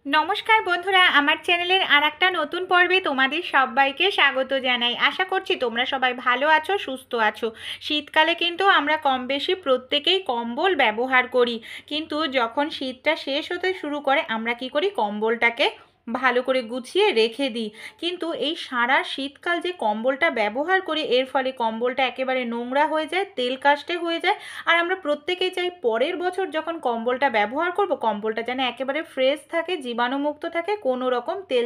নমস্কার বন্ধুরা, আমার চ্যানেলের আরেকটা নতুন পর্বে তোমাদের সবাইকে স্বাগত জানাই। আশা করছি তোমরা সবাই ভালো আছো, সুস্থ আছো। শীতকালে কিন্তু আমরা কম বেশি প্রত্যেকেই কম্বল ব্যবহার করি, কিন্তু যখন শীতটা শেষ হতে শুরু করে আমরা কি করি, কম্বলটাকে ভালো করে গুছিয়ে রেখে দিই। কিন্তু এই সারা শীতকাল যে কম্বলটা ব্যবহার করি, এর ফলে কম্বলটা একেবারে নোংরা হয়ে যায়, তেল কাস্টে হয়ে যায়। আর আমরা প্রত্যেকেই চাই পরের বছর যখন কম্বলটা ব্যবহার করব, কম্বলটা যেন একেবারে ফ্রেশ থাকে, জীবাণুমুক্ত থাকে, কোনো রকম তেল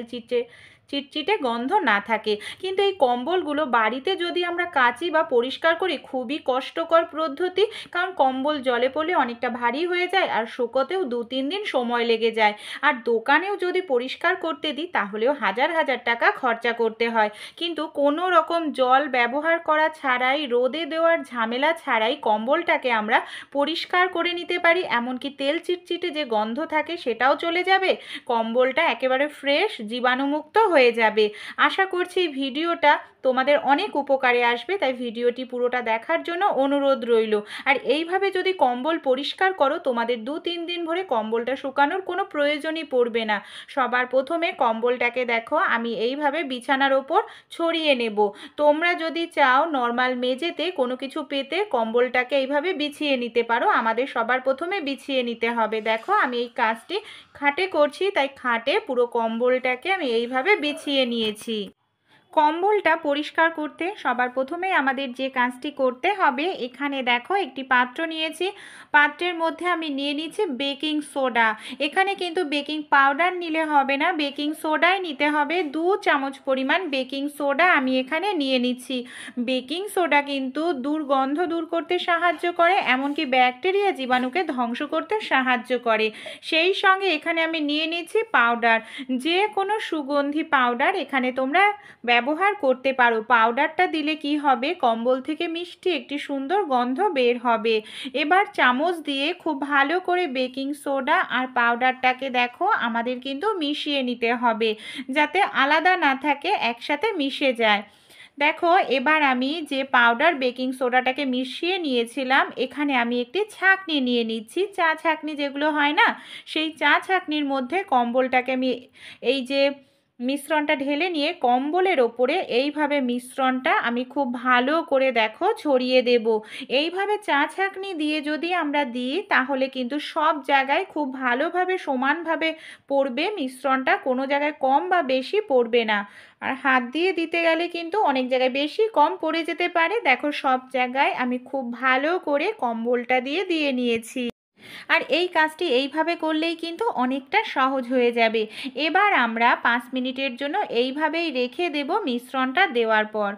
চিটচিটে গন্ধ না থাকে। কিন্তু এই কম্বলগুলো বাড়িতে যদি আমরা কাচি বা পরিষ্কার করি, খুবই কষ্টকর পদ্ধতি। কারণ কম্বল জলে পড়লে অনেকটা ভারী হয়ে যায়, আর শুকোতেও 2-3 দিন সময় লেগে যায়। আর দোকানেও যদি পরিষ্কার করতে দিই তাহলেও হাজার হাজার টাকা খরচা করতে হয়। কিন্তু কোনো রকম জল ব্যবহার করা ছাড়াই, রোদে দেওয়ার ঝামেলা ছাড়াই কম্বলটাকে আমরা পরিষ্কার করে নিতে পারি। এমনকি তেল চিটচিটে যে গন্ধ থাকে সেটাও চলে যাবে, কম্বলটা একেবারে ফ্রেশ, জীবাণুমুক্ত হয়ে যাবে। আশা করছি ভিডিওটা তোমাদের অনেক উপকারে আসবে, তাই ভিডিওটি পুরোটা দেখার জন্য অনুরোধ রইল। আর এইভাবে যদি কম্বল পরিষ্কার করো, তোমাদের 2-3 দিন ধরে কম্বলটা শুকানোর কোনো প্রয়োজনই পড়বে না। সবার প্রথমে কম্বলটাকে দেখো আমি এইভাবে বিছানার ওপর ছড়িয়ে নেব। তোমরা যদি চাও নর্মাল মেঝেতে কোনো কিছু পেতে কম্বলটাকে এইভাবে বিছিয়ে নিতে পারো। আমাদের সবার প্রথমে বিছিয়ে নিতে হবে। দেখো আমি এই কাজটি খাটে করছি, তাই খাটে পুরো কম্বলটাকে আমি এইভাবে বিছিয়ে নিয়েছি। কম্বলটা পরিষ্কার করতে সবার প্রথমে আমাদের যে কাজটি করতে হবে, এখানে দেখো একটি পাত্র নিয়েছি। পাত্রের মধ্যে আমি নিয়ে নিচ্ছি বেকিং সোডা। এখানে কিন্তু বেকিং পাউডার নিলে হবে না, বেকিং সোডাই নিতে হবে। 2 চামচ পরিমাণ বেকিং সোডা আমি এখানে নিয়ে নিচ্ছি। বেকিং সোডা কিন্তু দুর্গন্ধ দূর করতে সাহায্য করে, এমনকি ব্যাকটেরিয়া জীবাণুকে ধ্বংস করতে সাহায্য করে। সেই সঙ্গে এখানে আমি নিয়ে নিচ্ছি পাউডার, যে কোনো সুগন্ধি পাউডার এখানে তোমরা ব্যবহার করতে পারো। পাউডারটা দিলে কি হবে, কম্বল থেকে মিষ্টি একটি সুন্দর গন্ধ বের হবে। এবার চামচ দিয়ে খুব ভালো করে বেকিং সোডা আর পাউডারটাকে দেখো আমাদের কিন্তু মিশিয়ে নিতে হবে, যাতে আলাদা না থাকে, একসাথে মিশে যায়। দেখো এবার আমি যে পাউডার বেকিং সোডাটাকে মিশিয়ে নিয়েছিলাম, এখানে আমি একটি ছাঁকনি নিয়ে নিচ্ছি। চা ছাঁকনি যেগুলো হয় না, সেই চা ছাঁকনির মধ্যে কম্বলটাকে আমি এই যে মিশ্রণটা ঢেলে নিয়ে কম্বলের ওপরে এইভাবে মিশ্রণটা আমি খুব ভালো করে দেখো ছড়িয়ে দেব। এইভাবে চা ছাঁকনি দিয়ে যদি আমরা দিই তাহলে কিন্তু সব জায়গায় খুব ভালোভাবে সমানভাবে পড়বে মিশ্রণটা, কোনো জায়গায় কম বা বেশি পড়বে না। আর হাত দিয়ে দিতে গেলে কিন্তু অনেক জায়গায় বেশি কম পড়ে যেতে পারে। দেখো সব জায়গায় আমি খুব ভালো করে কম্বলটা দিয়ে দিয়ে নিয়েছি। আর এই কাজটি এইভাবে করলেই কিন্তু অনেকটা সহজ হয়ে যাবে। এবার আমরা 5 মিনিটের জন্য এইভাবেই রেখে দেব। মিশ্রণটা দেওয়ার পর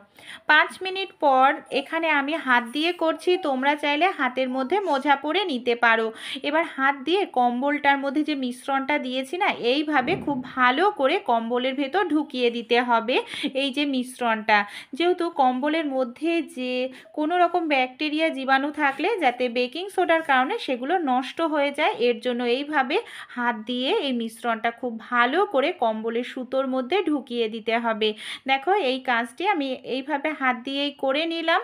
5 মিনিট পর এখানে আমি হাত দিয়ে করছি, তোমরা চাইলে হাতের মধ্যে মোজা পরে নিতে পারো। এবার হাত দিয়ে কম্বলটার মধ্যে যে মিশ্রণটা দিয়েছি না, এইভাবে খুব ভালো করে কম্বলের ভেতর ঢুকিয়ে দিতে হবে এই যে মিশ্রণটা। যেহেতু কম্বলের মধ্যে যে কোনো রকম ব্যাকটেরিয়া জীবাণু থাকলে যাতে বেকিং সোডার কারণে সেগুলো নষ্ট হয়ে যায়, এর জন্য এইভাবে হাত দিয়ে এই মিশ্রণটা খুব ভালো করে কম্বলের সুতোর মধ্যে ঢুকিয়ে দিতে হবে। দেখো এই কাজটি আমি এইভাবে হাত দিয়েই করে নিলাম।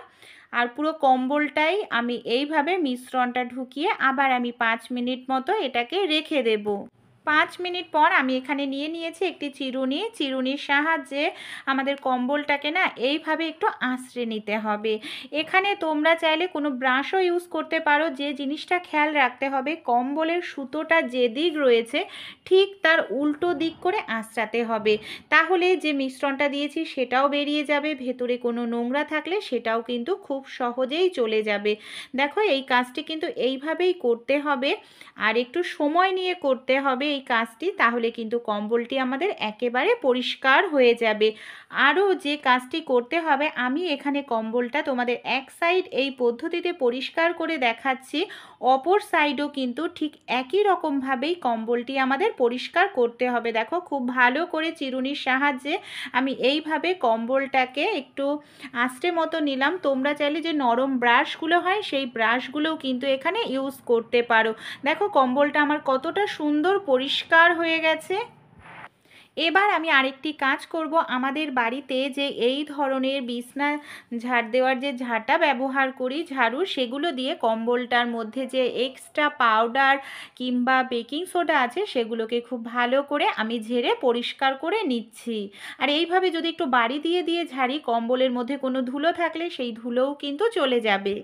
আর পুরো কম্বলটাই আমি এইভাবে মিশ্রণটা ঢুকিয়ে আবার আমি 5 মিনিট মতো এটাকে রেখে দেব। 5 মিনিট পর আমি এখানে নিয়ে নিয়েছি একটি চিরুনি। চিরুনির সাহায্যে আমাদের কম্বলটাকে না এইভাবে একটু আঁচড়ে নিতে হবে। এখানে তোমরা চাইলে কোনো ব্রাশও ইউজ করতে পারো। যে জিনিসটা খেয়াল রাখতে হবে, কম্বলের সুতোটা যে দিক রয়েছে ঠিক তার উল্টো দিক করে আঁচড়াতে হবে, তাহলে যে মিশ্রণটা দিয়েছি সেটাও বেরিয়ে যাবে, ভেতরে কোনো নোংরা থাকলে সেটাও কিন্তু খুব সহজেই চলে যাবে। দেখো এই কাজটি কিন্তু এইভাবেই করতে হবে, আর একটু সময় নিয়ে করতে হবে এই কাজটি, তাহলে কিন্তু কম্বলটি আমাদের একেবারে পরিষ্কার হয়ে যাবে। আরও যে কাজটি করতে হবে, আমি এখানে কম্বলটা তোমাদের এক সাইড এই পদ্ধতিতে পরিষ্কার করে দেখাচ্ছি, অপর সাইডও কিন্তু ঠিক একই রকমভাবেই কম্বলটি আমাদের পরিষ্কার করতে হবে। দেখো খুব ভালো করে চিরুনির সাহায্যে আমি এইভাবে কম্বলটাকে একটু আঁচড়ে মতো নিলাম। তোমরা চাইলে যে নরম ব্রাশগুলো হয় সেই ব্রাশগুলোও কিন্তু এখানে ইউজ করতে পারো। দেখো কম্বলটা আমার কতটা সুন্দর পরিষ্কার হয়ে গেছে। এবার আমি আরেকটি কাজ করব, আমাদের বাড়িতে যে এই ধরনের বিছনা ঝাড় দেওয়ার যে ঝাঁটা ব্যবহার করি, ঝাড়ু, সেগুলো দিয়ে কম্বলটার মধ্যে যে এক্সট্রা পাউডার কিংবা বেকিং সোডা আছে সেগুলোকে খুব ভালো করে আমি ঝেড়ে পরিষ্কার করে নিচ্ছি। আর এইভাবে যদি একটু বাড়ি দিয়ে দিয়ে ঝাড়ি, কম্বলের মধ্যে কোনো ধুলো থাকলে সেই ধুলোও কিন্তু চলে যাবে।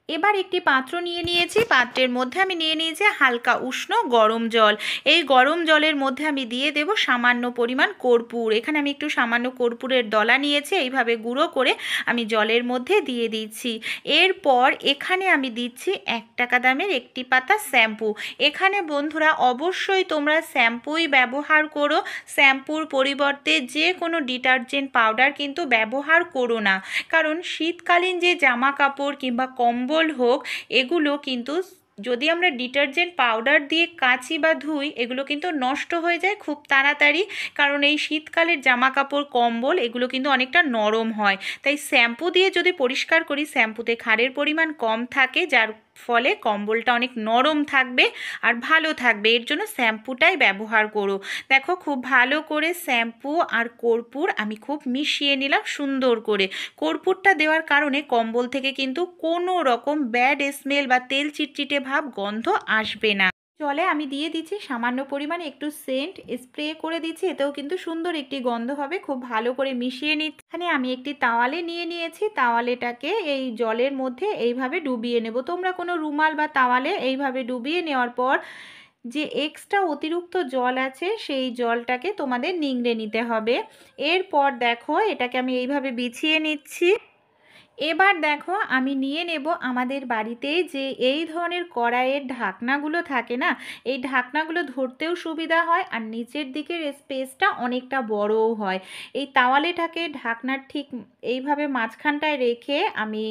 এবার একটি পাত্র নিয়ে নিয়েছি, পাত্রের মধ্যে আমি নিয়ে নিয়েছি হালকা উষ্ণ গরম জল। এই গরম জলের মধ্যে আমি দিয়ে দেব সামান্য পরিমাণ কর্পূর। এখানে আমি একটু সামান্য কর্পূরের দলা নিয়েছি, এইভাবে গুঁড়ো করে আমি জলের মধ্যে দিয়ে দিচ্ছি। এরপর এখানে আমি দিচ্ছি 1 টাকা দামের একটি পাতা শ্যাম্পু। এখানে বন্ধুরা অবশ্যই তোমরা শ্যাম্পুই ব্যবহার করো, শ্যাম্পুর পরিবর্তে যে কোনো ডিটারজেন্ট পাউডার কিন্তু ব্যবহার করো না, কারণ শীতকালীন যে জামা কাপড় কিংবা কম্বল হোক, এগুলো কিন্তু যদি আমরা ডিটারজেন্ট পাউডার দিয়ে কাচি বা ধুই, এগুলো কিন্তু নষ্ট হয়ে যায় খুব তাড়াতাড়ি, কারণ এই শীতকালের জামা কাপড় কম্বল এগুলো কিন্তু অনেকটা নরম হয়। তাই শ্যাম্পু দিয়ে যদি পরিষ্কার করি, শ্যাম্পুতে ক্ষারের পরিমাণ কম থাকে, যার ফলে কম্বলটা অনেক নরম থাকবে আর ভালো থাকবে। এর জন্য শ্যাম্পুটাই ব্যবহার করো। দেখো খুব ভালো করে শ্যাম্পু আর কর্পূর আমি খুব মিশিয়ে নিলাম সুন্দর করে। কর্পূরটা দেওয়ার কারণে কম্বল থেকে কিন্তু কোনো রকম ব্যাড স্মেল বা তেল চিটচিটে ভাব, গন্ধ আসবে না। জলে আমি দিয়ে দিচ্ছি সামান্য পরিমাণে একটু সেন্ট স্প্রে করে দিচ্ছি, এতেও কিন্তু সুন্দর একটি গন্ধ হবে। খুব ভালো করে মিশিয়ে নিচ্ছি। এখানে আমি একটি তাওয়ালে নিয়ে নিয়েছি, তাওয়ালেটাকে এই জলের মধ্যে এইভাবে ডুবিয়ে নেব। তোমরা কোনো রুমাল বা তাওয়ালে এইভাবে ডুবিয়ে নেওয়ার পর যে এক্সট্রা অতিরিক্ত জল আছে সেই জলটাকে তোমাদের নিংড়ে নিতে হবে। এরপর দেখো এটাকে আমি এইভাবে বিছিয়ে নিচ্ছি। এবার দেখো আমি নিয়ে নেব আমাদের বাড়িতে যে এই ধরনের কড়াইয়ের ঢাকনাগুলো থাকে না, এই ঢাকনাগুলো ধরতেও সুবিধা হয় আর নিচের দিকের স্পেসটা অনেকটা বড়ও হয়। এই তাওয়ালেটাকে ঢাকনার ঠিক এইভাবে মাঝখানটায় রেখে আমি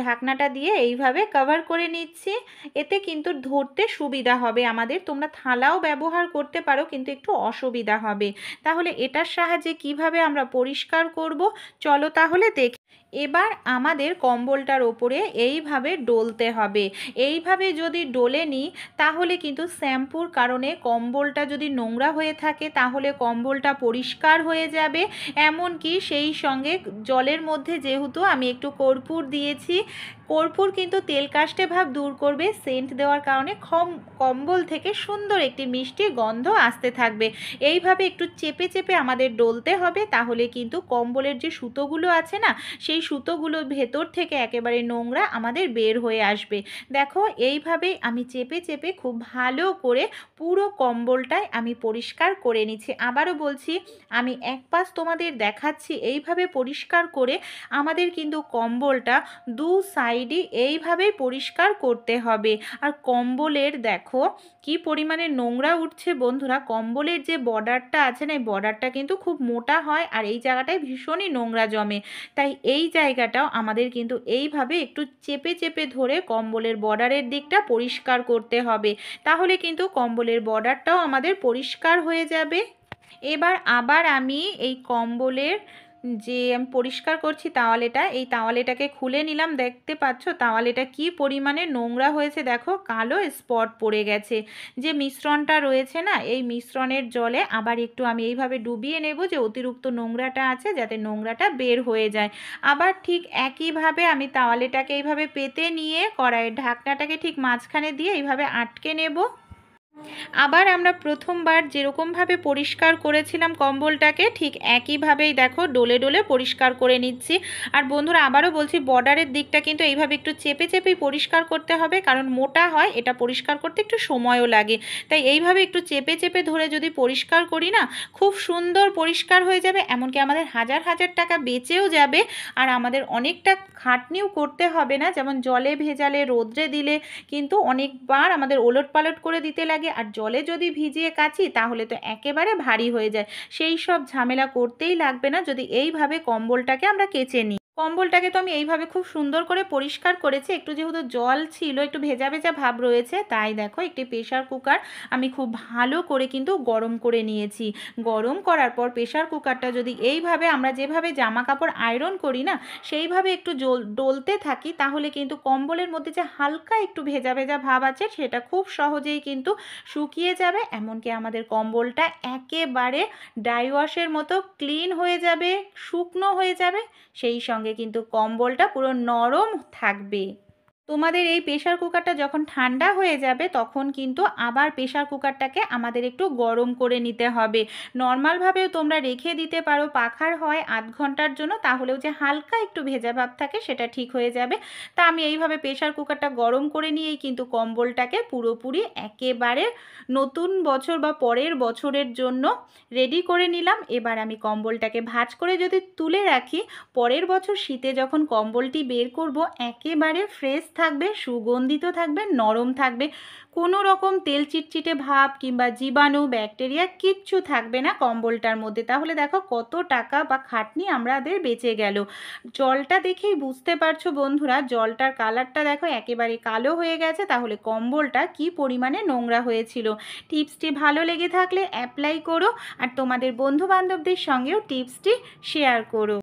ঢাকনাটা দিয়ে এইভাবে কভার করে নিচ্ছি। এতে কিন্তু ধরতে সুবিধা হবে আমাদের। তোমরা থালাও ব্যবহার করতে পারো, কিন্তু একটু অসুবিধা হবে। তাহলে এটার সাহায্যে কিভাবে আমরা পরিষ্কার করব, চলো তাহলে দেখি। এবার আমাদের কম্বলটার ওপরে এইভাবে ডলতে হবে। এইভাবে যদি ডলে নিই তাহলে কিন্তু শ্যাম্পুর কারণে কম্বলটা যদি নোংরা হয়ে থাকে তাহলে কম্বলটা পরিষ্কার হয়ে যাবে। এমনকি সেই সঙ্গে জলের মধ্যে যেহেতু আমি একটু কর্পূর দিয়েছি, কর্পূর কিন্তু তেল কাস্টে ভাব দূর করবে। সেন্ট দেওয়ার কারণে কম্বল থেকে সুন্দর একটি মিষ্টি গন্ধ আসতে থাকবে। এইভাবে একটু চেপে চেপে আমাদের ডলতে হবে, তাহলে কিন্তু কম্বলের যে সুতোগুলো আছে না, সেই সুতোগুলো ভেতর থেকে একেবারে নোংরা আমাদের বের হয়ে আসবে। দেখো এইভাবেই আমি চেপে চেপে খুব ভালো করে পুরো কম্বলটাই আমি পরিষ্কার করে নিচ্ছি। আবারও বলছি, আমি এক পাশ তোমাদের দেখাচ্ছি। এইভাবে পরিষ্কার করে আমাদের কিন্তু কম্বলটা দু সাইডই এইভাবেই পরিষ্কার করতে হবে। আর কম্বলের দেখো কি পরিমাণে নোংরা উঠছে বন্ধুরা। কম্বলের যে বর্ডারটা আছে না, এই বর্ডারটা কিন্তু খুব মোটা হয় আর এই জায়গাটায় ভীষণই নোংরা জমে। তাই এই জায়গাটাও আমাদের কিন্তু এইভাবে একটু চেপে চেপে ধরে কম্বলের বর্ডারের দিকটা পরিষ্কার করতে হবে, তাহলে কিন্তু কম্বলের বর্ডারটাও আমাদের পরিষ্কার হয়ে যাবে। এবার আবার আমি এই কম্বলের যে আমি পরিষ্কার করছি তাওয়ালেটা, এই তাওয়ালেটাকে খুলে নিলাম। দেখতে পাচ্ছ তাওয়ালেটা কি পরিমাণে নোংরা হয়েছে, দেখো কালো স্পট পড়ে গেছে। যে মিশ্রণটা রয়েছে না, এই মিশ্রণের জলে আবার একটু আমি এইভাবে ডুবিয়ে নেব, যে অতিরিক্ত নোংরাটা আছে যাতে নোংরাটা বের হয়ে যায়। আবার ঠিক একইভাবে আমি তাওয়ালেটাকে এইভাবে পেতে নিয়ে কড়াইয়ের ঢাকনাটাকে ঠিক মাঝখানে দিয়ে এইভাবে আটকে নেব। আবার আমরা প্রথমবার যেরকমভাবে পরিষ্কার করেছিলাম কম্বলটাকে, ঠিক একইভাবেই দেখো ডলে ডলে পরিষ্কার করে নিচ্ছি। আর বন্ধুরা আবারও বলছি, বর্ডারের দিকটা কিন্তু এইভাবে একটু চেপে চেপেই পরিষ্কার করতে হবে, কারণ মোটা হয়, এটা পরিষ্কার করতে একটু সময়ও লাগে। তাই এইভাবে একটু চেপে চেপে ধরে যদি পরিষ্কার করি না, খুব সুন্দর পরিষ্কার হয়ে যাবে। এমনকি আমাদের হাজার হাজার টাকা বেঁচেও যাবে আর আমাদের অনেকটা খাটনিও করতে হবে না। যেমন জলে ভেজালে রোদ্রে দিলে কিন্তু অনেকবার আমাদের ওলট পালট করে দিতে লাগে, আর জলে যদি ভিজিয়ে কাচি তাহলে তো একেবারে ভারী হয়ে যায়। সেই সব ঝামেলা করতেই লাগবে না যদি এইভাবে কম্বলটাকে আমরা কেচে নিই। কম্বলটাকে তো আমি এইভাবে খুব সুন্দর করে পরিষ্কার করেছি। একটু যেহেতু জল ছিল, একটু ভেজা, ভেজা ভাব রয়েছে, তাই দেখো একটি প্রেশার কুকার আমি খুব ভালো করে কিন্তু গরম করে নিয়েছি। গরম করার পর প্রেশার কুকারটা যদি এইভাবে আমরা যেভাবে জামা কাপড় আয়রন করি না, সেইভাবে একটু ডলতে থাকি, তাহলে কিন্তু কম্বলের মধ্যে যে হালকা একটু ভেজা, ভেজা ভাব আছে সেটা খুব সহজেই কিন্তু শুকিয়ে যাবে। এমনকি আমাদের কম্বলটা একেবারে ড্রাই ওয়াশের মতো ক্লিন হয়ে যাবে, শুকনো হয়ে যাবে, সেই সঙ্গে কিন্তু কম্বলটা পুরো নরম থাকবে। তোমাদের এই প্রেশার কুকারটা যখন ঠান্ডা হয়ে যাবে তখন কিন্তু আবার প্রেশার কুকারটাকে আমাদের একটু গরম করে নিতে হবে। নর্মালভাবেও তোমরা রেখে দিতে পারো পাখার হয় আধ ঘন্টার জন্য, তাহলেও যে হালকা একটু ভেজা ভাব থাকে সেটা ঠিক হয়ে যাবে। তা আমি এইভাবে প্রেশার কুকারটা গরম করে নিয়েই কিন্তু কম্বলটাকে পুরোপুরি একেবারে নতুন বছর বা পরের বছরের জন্য রেডি করে নিলাম। এবার আমি কম্বলটাকে ভাঁজ করে যদি তুলে রাখি, পরের বছর শীতে যখন কম্বলটি বের করব একেবারে ফ্রেশ থাকবে, সুগন্ধিত থাকবে, নরম থাকবে, কোনো রকম তেল চিটচিটে ভাব কিংবা জীবাণু ব্যাকটেরিয়া কিচ্ছু থাকবে না কম্বলটার মধ্যে। তাহলে দেখো কত টাকা বা খাটনি আমাদের বেঁচে গেল। জলটা দেখেই বুঝতে পারছো বন্ধুরা, জলটার কালারটা দেখো একেবারে কালো হয়ে গেছে, তাহলে কম্বলটা কি পরিমাণে নোংরা হয়েছিল। টিপসটি ভালো লেগে থাকলে অ্যাপ্লাই করো, আর তোমাদের বন্ধু বান্ধবদের সঙ্গেও টিপসটি শেয়ার করো।